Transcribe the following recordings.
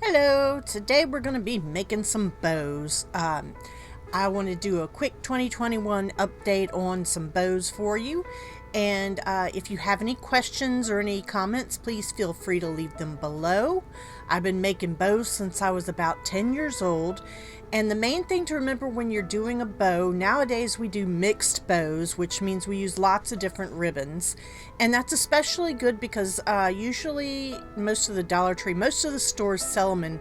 Hello, today we're going to be making some bows. I want to do a quick 2021 update on some bows for you. And if you have any questions or any comments, please feel free to leave them below. I've been making bows since I was about 10 years old. And the main thing to remember when you're doing a bow, nowadays we do mixed bows, which means we use lots of different ribbons. And that's especially good because usually most of the Dollar Tree, most of the stores sell them in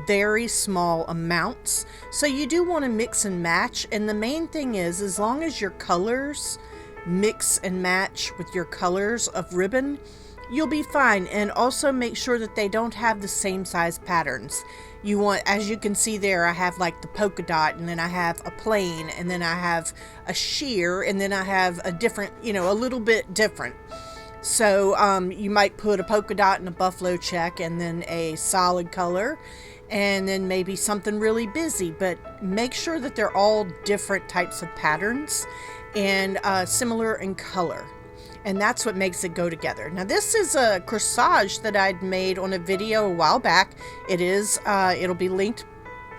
very small amounts. So you do want to mix and match. And the main thing is, as long as your colors mix and match with your colors of ribbon, you'll be fine. And also make sure that they don't have the same size patterns. You want, as you can see there, I have like the polka dot, and then I have a plain, and then I have a sheer, and then I have a different, a little bit different. So you might put a polka dot and a buffalo check, and then a solid color, and then maybe something really busy. But make sure that they're all different types of patterns and similar in color. And that's what makes it go together. Now this is a corsage that I'd made on a video a while back. It'll be linked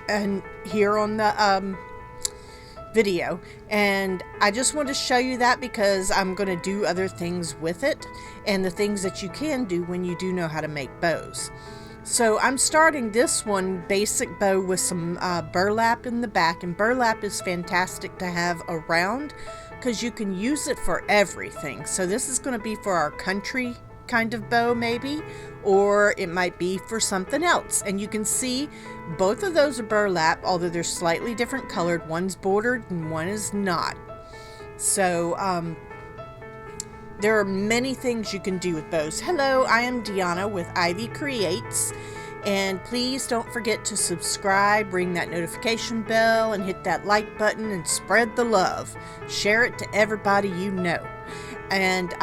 and here on the video. And I just want to show you that because I'm going to do other things with it and the things that you can do when you do know how to make bows. So I'm starting this one basic bow with some burlap in the back, and burlap is fantastic to have around because you can use it for everything. So this is going to be for our country kind of bow maybe, or it might be for something else. And you can see both of those are burlap, although they're slightly different colored. One's bordered and one is not. So there are many things you can do with bows. Hello, I am Deanna with Ivycreates. And please don't forget to subscribe, ring that notification bell, and hit that like button and spread the love. Share it to everybody you know. And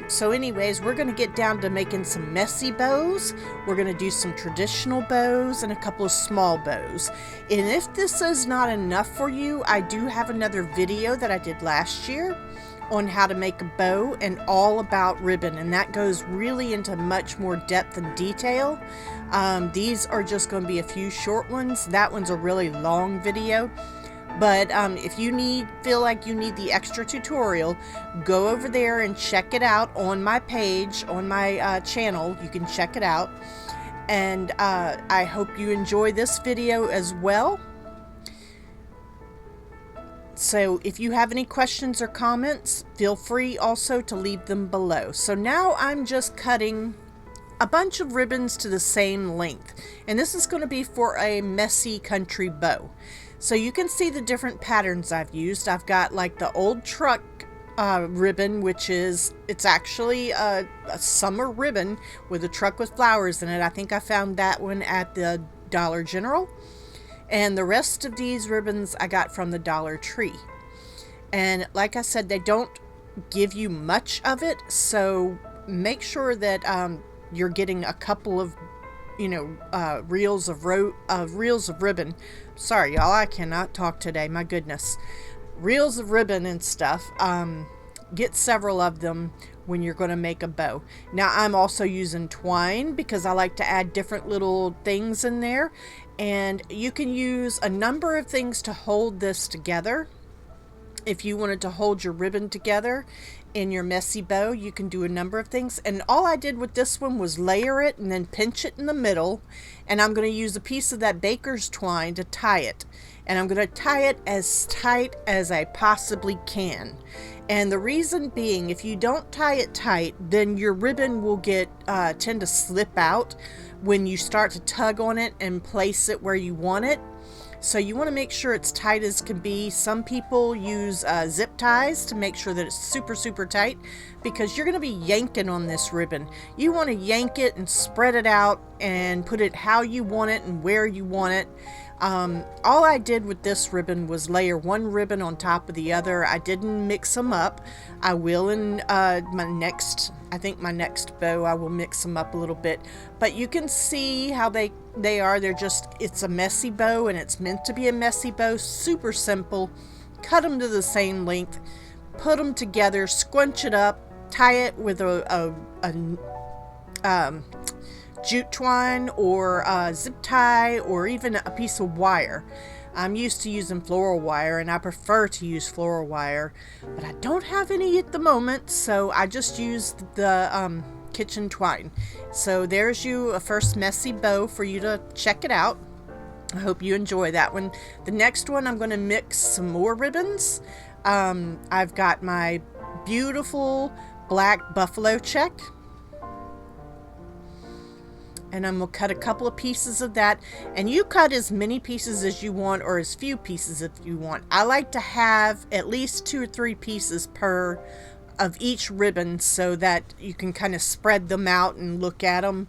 so anyways, we're going to get down to making some messy bows. We're going to do some traditional bows and a couple of small bows. And if this is not enough for you, I do have another video that I did last year on how to make a bow and all about ribbon, and that goes really into much more depth and detail. These are just going to be a few short ones. That one's a really long video, but if you feel like you need the extra tutorial, go over there and check it out on my page, on my channel. You can check it out, and I hope you enjoy this video as well. So if you have any questions or comments, feel free also to leave them below. So now I'm just cutting a bunch of ribbons to the same length. And this is going to be for a messy country bow. So you can see the different patterns I've used. I've got like the old truck ribbon, it's actually a summer ribbon with a truck with flowers in it. I think I found that one at the Dollar General. And the rest of these ribbons I got from the Dollar Tree. And like I said, they don't give you much of it, so make sure that you're getting a couple of, reels of ribbon. Sorry, y'all, I cannot talk today. My goodness, reels of ribbon and stuff. Get several of them when you're going to make a bow. Now I'm also using twine because I like to add different little things in there. And you can use a number of things to hold this together. If you wanted to hold your ribbon together in your messy bow, you can do a number of things. And all I did with this one was layer it and then pinch it in the middle. And I'm going to use a piece of that baker's twine to tie it. And I'm going to tie it as tight as I possibly can. And the reason being, if you don't tie it tight, then your ribbon will tend to slip out when you start to tug on it and place it where you want it. So you want to make sure it's tight as can be. Some people use zip ties to make sure that it's super, super tight because you're going to be yanking on this ribbon. You want to yank it and spread it out and put it how you want it and where you want it. All I did with this ribbon was layer one ribbon on top of the other. I didn't mix them up. I will in my next bow, I will mix them up a little bit. But you can see how they are. It's a messy bow, and it's meant to be a messy bow. Super simple. Cut them to the same length. Put them together. Squunch it up. Tie it with a jute twine or zip tie or even a piece of wire. I'm used to using floral wire, and I prefer to use floral wire, but I don't have any at the moment, so I just used the kitchen twine. So there's you a first messy bow for you to check it out. I hope you enjoy that one. The next one, I'm going to mix some more ribbons. I've got my beautiful black buffalo check, and I'm going to cut a couple of pieces of that, and you cut as many pieces as you want or as few pieces if you want. I like to have at least 2 or 3 pieces per of each ribbon so that you can kind of spread them out and look at them.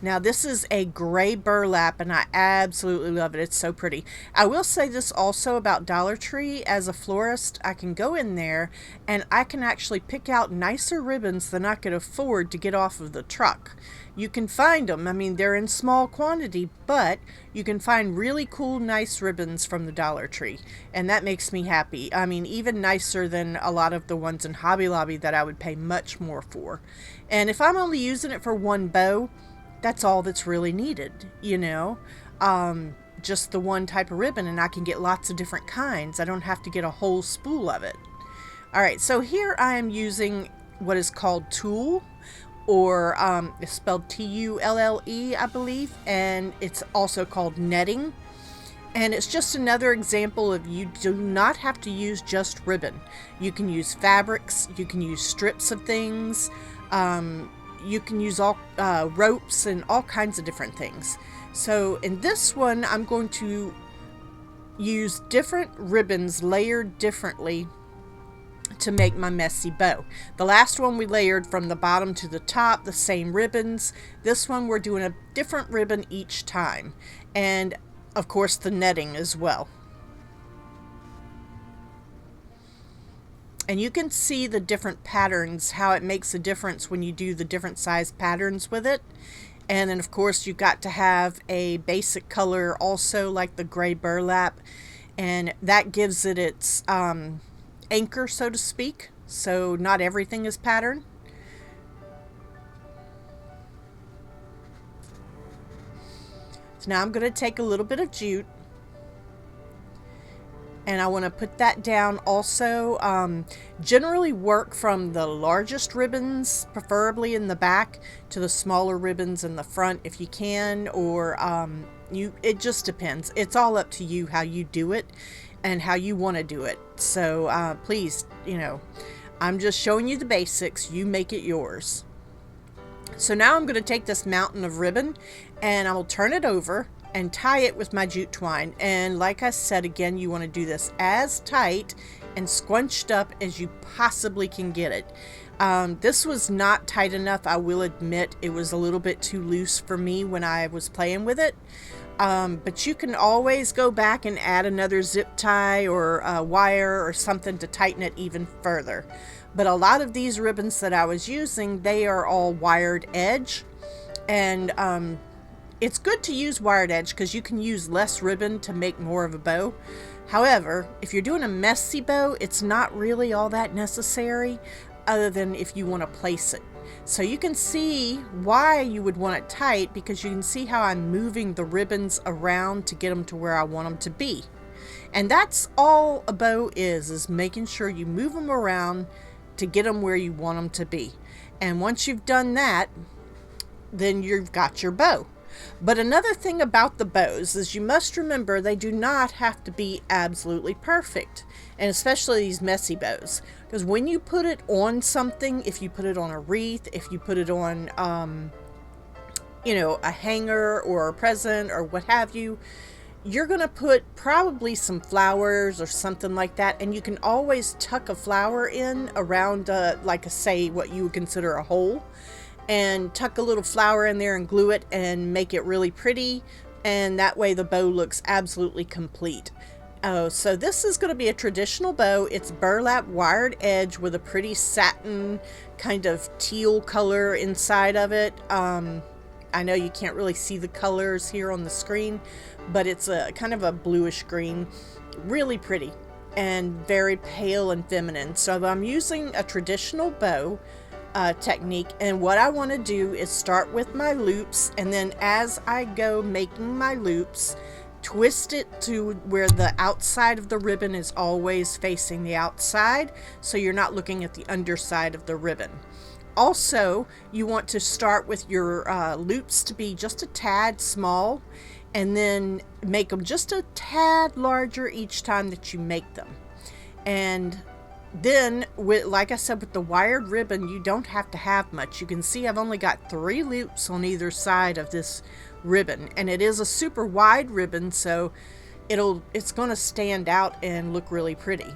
Now this is a gray burlap, and I absolutely love it. It's so pretty. I will say this also about Dollar Tree. As a florist, I can go in there and I can actually pick out nicer ribbons than I could afford to get off of the truck. You can find them. I mean, they're in small quantity, but you can find really cool, nice ribbons from the Dollar Tree, and that makes me happy. I mean, even nicer than a lot of the ones in Hobby Lobby that I would pay much more for. And if I'm only using it for one bow, that's all that's really needed, you know, just the one type of ribbon, and I can get lots of different kinds. I don't have to get a whole spool of it. All right, so here I am using what is called tulle, or it's spelled T-U-L-L-E, I believe, and it's also called netting. And it's just another example of you do not have to use just ribbon. You can use fabrics, you can use strips of things, you can use all ropes and all kinds of different things. So in this one, I'm going to use different ribbons layered differently to make my messy bow. The last one we layered from the bottom to the top, the same ribbons. This one we're doing a different ribbon each time, and of course the netting as well. And you can see the different patterns, how it makes a difference when you do the different size patterns with it. And then of course you got to have a basic color also, like the gray burlap, and that gives it its anchor, so to speak. So not everything is pattern. So now I'm going to take a little bit of jute, and I want to put that down also. Generally work from the largest ribbons, preferably in the back, to the smaller ribbons in the front if you can, or it just depends. It's all up to you how you do it and how you want to do it. So please, you know, I'm just showing you the basics. You make it yours. So now I'm going to take this mountain of ribbon and I will turn it over and tie it with my jute twine. And like I said, again, you want to do this as tight and scrunched up as you possibly can get it. This was not tight enough, I will admit. It was a little bit too loose for me when I was playing with it. But you can always go back and add another zip tie or a wire or something to tighten it even further. But a lot of these ribbons that I was using, they are all wired edge, and it's good to use wired edge because you can use less ribbon to make more of a bow. However, if you're doing a messy bow, it's not really all that necessary, other than if you want to place it. So you can see why you would want it tight, because you can see how I'm moving the ribbons around to get them to where I want them to be. And that's all a bow is making sure you move them around to get them where you want them to be. And once you've done that, then you've got your bow. But another thing about the bows is you must remember they do not have to be absolutely perfect, and especially these messy bows, because when you put it on something, if you put it on a wreath, if you put it on you know, a hanger or a present or what have you, you're going to put probably some flowers or something like that, and you can always tuck a flower in around like say what you would consider a hole, and tuck a little flower in there and glue it and make it really pretty, and that way the bow looks absolutely complete. So this is going to be a traditional bow. It's burlap wired edge with a pretty satin kind of teal color inside of it. I know you can't really see the colors here on the screen, but it's a kind of a bluish green, really pretty and very pale and feminine. So I'm using a traditional bow technique. And what I want to do is start with my loops, and then as I go making my loops, twist it to where the outside of the ribbon is always facing the outside, so you're not looking at the underside of the ribbon. Also, you want to start with your loops to be just a tad small, and then make them just a tad larger each time that you make them. And then, like I said, with the wired ribbon, you don't have to have much. You can see I've only got 3 loops on either side of this ribbon, and it is a super wide ribbon, so it's going to stand out and look really pretty.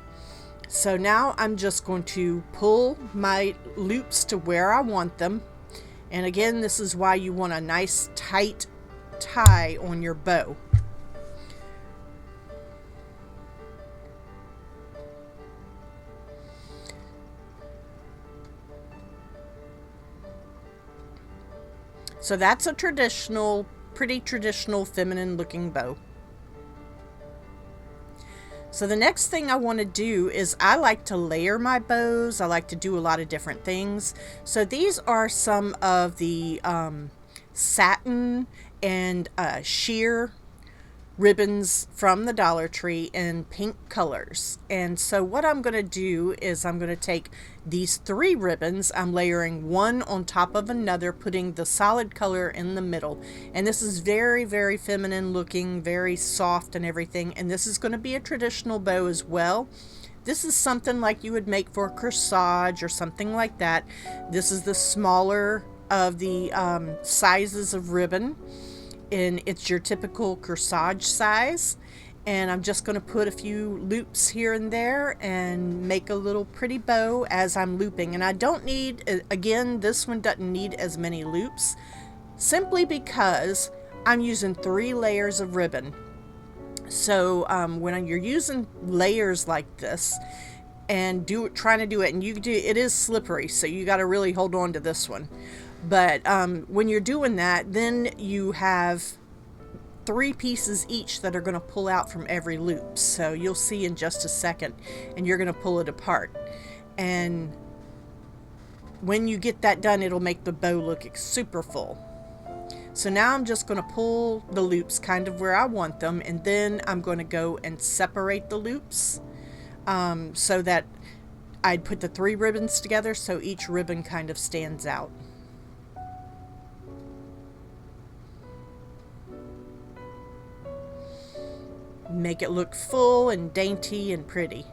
So now I'm just going to pull my loops to where I want them. And again, this is why you want a nice tight tie on your bow. So that's a pretty traditional feminine looking bow. So the next thing I want to do is I like to layer my bows. I like to do a lot of different things. So these are some of the satin and sheer ribbons from the Dollar Tree in pink colors. And so what I'm going to do is I'm going to take these 3 ribbons, I'm layering one on top of another, putting the solid color in the middle. And this is very, very feminine looking, very soft and everything. And this is going to be a traditional bow as well. This is something like you would make for a corsage or something like that. This is the smaller of the sizes of ribbon, and it's your typical corsage size. And I'm just going to put a few loops here and there and make a little pretty bow as I'm looping. And I don't need, again, this one doesn't need as many loops, simply because I'm using 3 layers of ribbon. So when you're using layers like this and trying to do it, and it is slippery, so you got to really hold on to this one. But when you're doing that, then you have 3 pieces each that are going to pull out from every loop. So you'll see in just a second, and you're going to pull it apart. And when you get that done, it'll make the bow look super full. So now I'm just going to pull the loops kind of where I want them, and then I'm going to go and separate the loops so that I'd put the 3 ribbons together so each ribbon kind of stands out. Make it look full and dainty and pretty.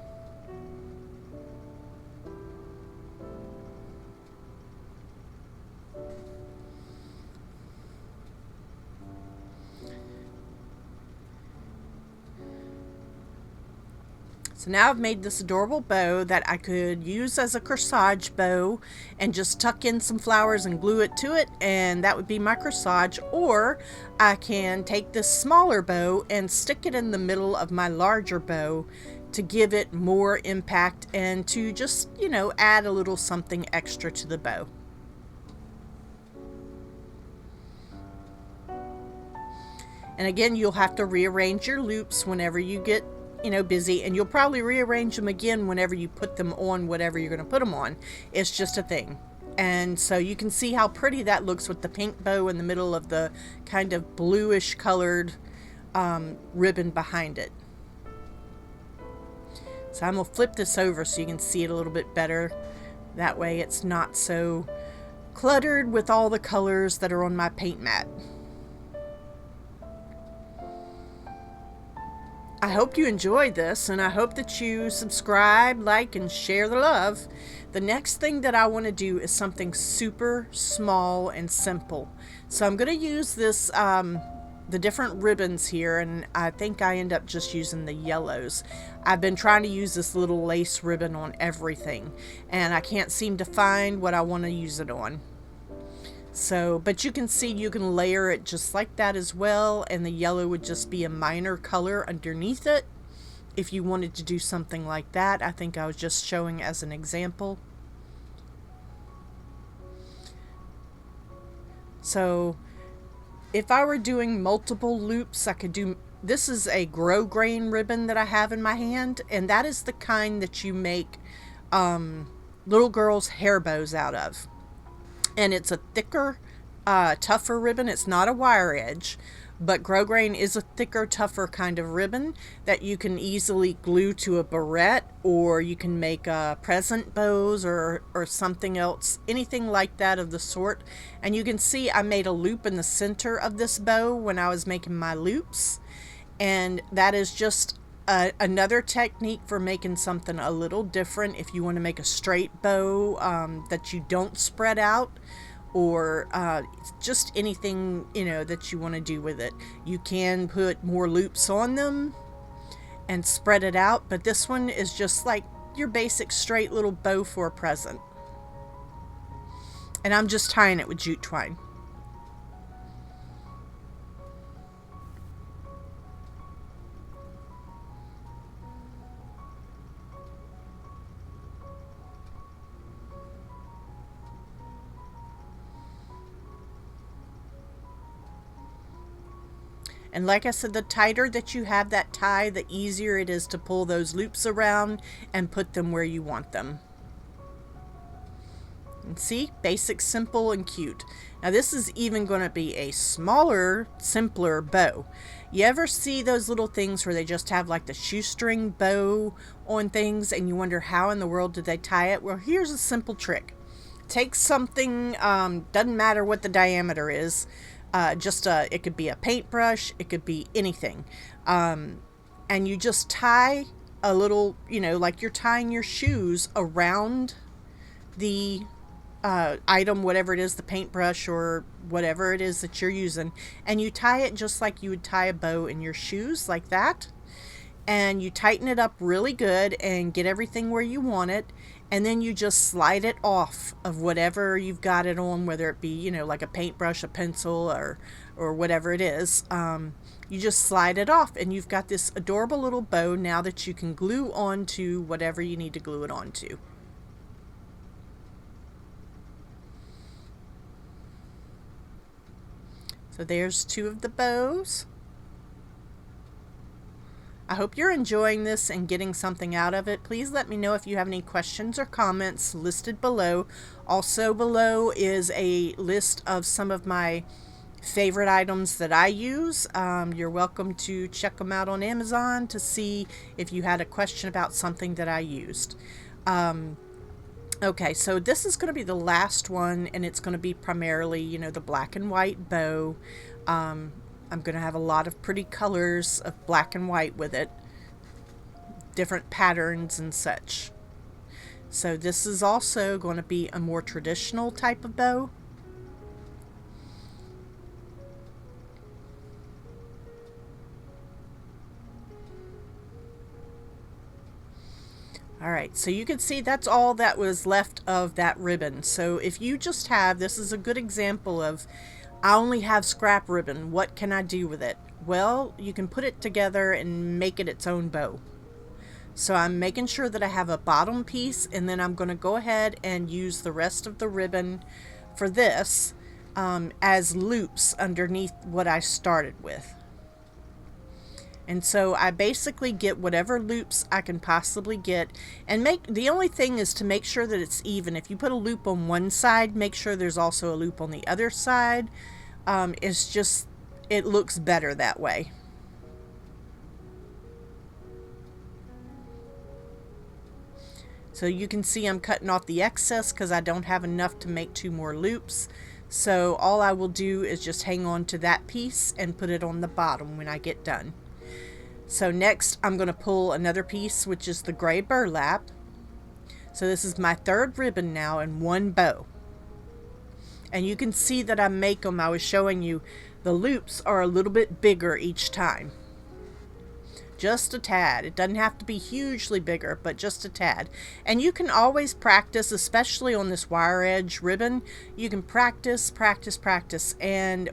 So now I've made this adorable bow that I could use as a corsage bow and just tuck in some flowers and glue it to it, and that would be my corsage. Or I can take this smaller bow and stick it in the middle of my larger bow to give it more impact and to just, add a little something extra to the bow. And again, you'll have to rearrange your loops whenever you get busy, and you'll probably rearrange them again whenever you put them on whatever you're going to put them on. It's just a thing. And so you can see how pretty that looks with the pink bow in the middle of the kind of bluish colored ribbon behind it. So I'm going to flip this over so you can see it a little bit better. That way it's not so cluttered with all the colors that are on my paint mat. I hope you enjoyed this, and I hope that you subscribe, like, and share the love. The next thing that I want to do is something super small and simple. So I'm going to use this, the different ribbons here, and I think I end up just using the yellows. I've been trying to use this little lace ribbon on everything, and I can't seem to find what I want to use it on. So, but you can see you can layer it just like that as well, and the yellow would just be a minor color underneath it if you wanted to do something like that. I think I was just showing as an example. So if I were doing multiple loops, I could do, this is a grosgrain ribbon that I have in my hand, and that is the kind that you make little girls' hair bows out of. and it's a thicker, tougher ribbon. It's not a wire edge, but grosgrain is a thicker, tougher kind of ribbon that you can easily glue to a barrette, or you can make present bows or something else, anything like that of the sort. And you can see I made a loop in the center of this bow when I was making my loops, and that is just another technique for making something a little different. If you want to make a straight bow that you don't spread out, or just anything, you know, that you want to do with it, you can put more loops on them and spread it out. But this one is just like your basic straight little bow for a present, and I'm just tying it with jute twine. And like I said, the tighter that you have that tie, the easier it is to pull those loops around and put them where you want them. And see, basic, simple, and cute. Now this is even going to be a smaller, simpler bow. You ever see those little things where they just have like the shoestring bow on things and you wonder how in the world did they tie it? Well, here's a simple trick. Take something, doesn't matter what the diameter is, it could be a paintbrush, it could be anything, and you just tie a little, you know, like you're tying your shoes around the item, whatever it is, the paintbrush or whatever it is that you're using, and you tie it just like you would tie a bow in your shoes, like that. And you tighten it up really good and get everything where you want it, and then you just slide it off of whatever you've got it on, whether it be, you know, like a paintbrush, a pencil, or whatever it is. You just slide it off and you've got this adorable little bow now that you can glue onto whatever you need to glue it onto. So there's two of the bows. I hope you're enjoying this and getting something out of it. Please let me know if you have any questions or comments listed below. Also below is a list of some of my favorite items that I use. You're welcome to check them out on Amazon to see if you had a question about something that I used. Okay, so this is going to be the last one, and it's going to be primarily, you know, the black and white bow. I'm going to have a lot of pretty colors of black and white with it, different patterns and such. So this is also going to be a more traditional type of bow. Alright, so you can see that's all that was left of that ribbon. So if you just have, this is a good example of, I only have scrap ribbon, what can I do with it? Well, you can put it together and make it its own bow. So I'm making sure that I have a bottom piece, and then I'm going to go ahead and use the rest of the ribbon for this as loops underneath what I started with. And so I basically get whatever loops I can possibly get, and the only thing is to make sure that it's even. If you put a loop on one side, make sure there's also a loop on the other side. It looks better that way. So you can see I'm cutting off the excess because I don't have enough to make two more loops. So all I will do is just hang on to that piece and put it on the bottom when I get done. So next I'm going to pull another piece, which is the gray burlap. So this is my third ribbon now in one bow. And you can see that I make them, I was showing you, the loops are a little bit bigger each time. Just a tad. It doesn't have to be hugely bigger, but just a tad. And you can always practice, especially on this wire edge ribbon. You can practice, and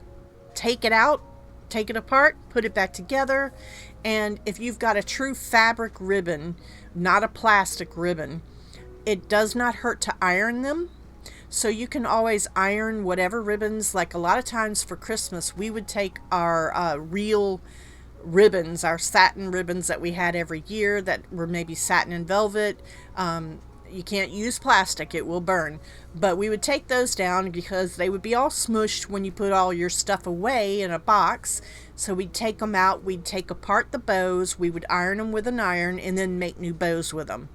take it out, take it apart, put it back together. And if you've got a true fabric ribbon, not a plastic ribbon, it does not hurt to iron them. So you can always iron whatever ribbons. Like a lot of times for Christmas, we would take our real ribbons, our satin ribbons that we had every year that were maybe satin and velvet, You can't use plastic, it will burn. But we would take those down because they would be all smushed when you put all your stuff away in a box. So we'd take them out, we'd take apart the bows, we would iron them with an iron, and then make new bows with them.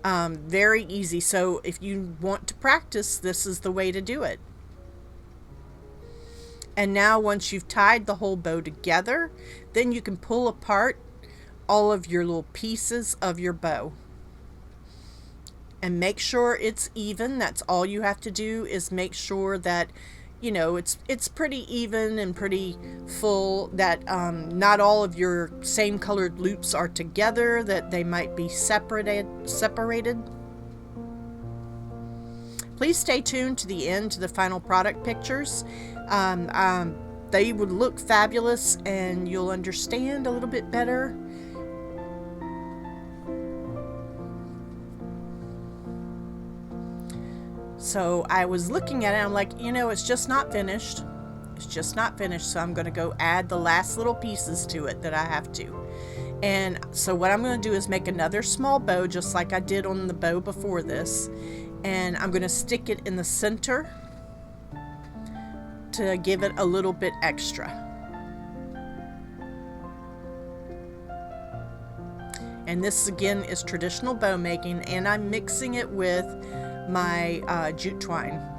Very easy. So if you want to practice, this is the way to do it. And now once you've tied the whole bow together, then you can pull apart all of your little pieces of your bow. And make sure it's even. That's all you have to do, is make sure that, you know, it's pretty even and pretty full, that not all of your same colored loops are together, that they might be separated. Please stay tuned to the end, to the final product pictures. They would look fabulous and you'll understand a little bit better. So I was looking at it, I'm like, you know, it's just not finished. It's just not finished, so I'm going to go add the last little pieces to it that I have to. And so what I'm going to do is make another small bow, just like I did on the bow before this. And I'm going to stick it in the center to give it a little bit extra. And this again is traditional bow making, and I'm mixing it with my jute twine.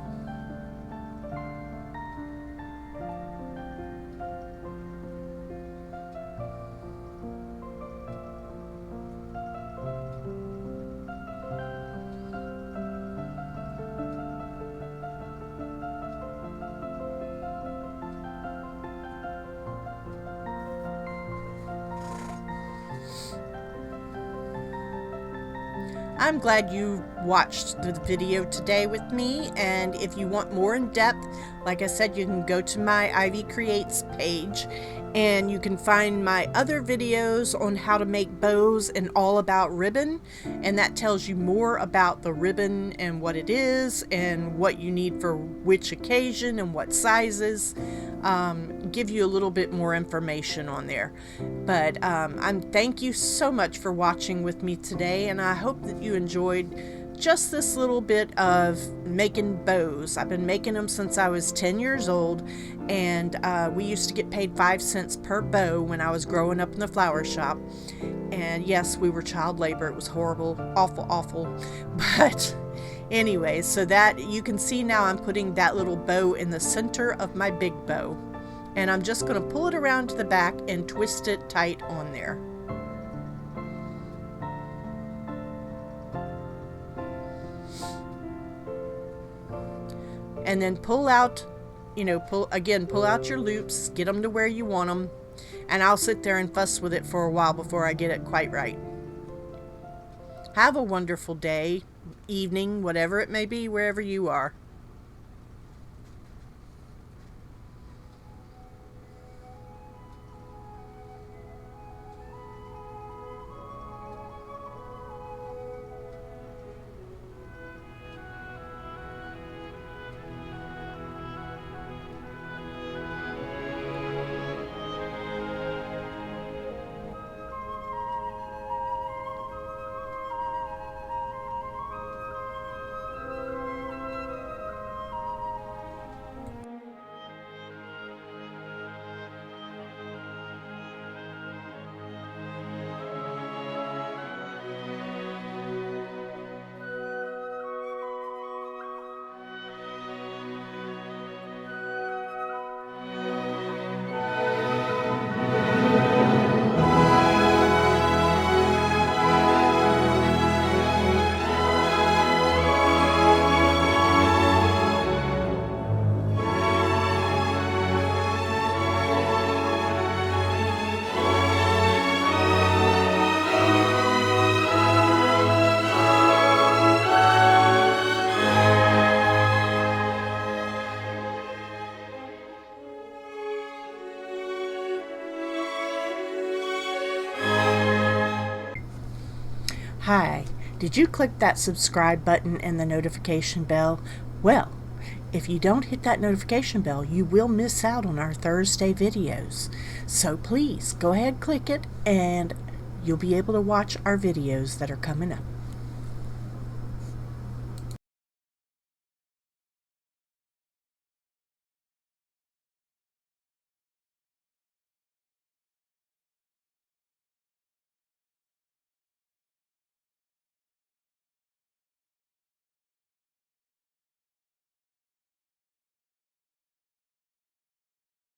I'm glad you watched the video today with me, and if you want more in depth, like I said, you can go to my Ivycreates page and you can find my other videos on how to make bows and all about ribbon, and that tells you more about the ribbon and what it is and what you need for which occasion and what sizes. Give you a little bit more information on there. But thank you so much for watching with me today, and I hope that you enjoyed just this little bit of making bows. I've been making them since I was 10 years old, and we used to get paid 5 cents per bow when I was growing up in the flower shop. And yes, we were child labor. It was horrible, awful. But anyway, so that you can see now, I'm putting that little bow in the center of my big bow, and I'm just going to pull it around to the back and twist it tight on there. And then pull out, pull out your loops, get them to where you want them, and I'll sit there and fuss with it for a while before I get it quite right. Have a wonderful day, evening, whatever it may be, wherever you are. Hi, did you click that subscribe button and the notification bell? Well, if you don't hit that notification bell, you will miss out on our Thursday videos. So please go ahead, click it, and you'll be able to watch our videos that are coming up.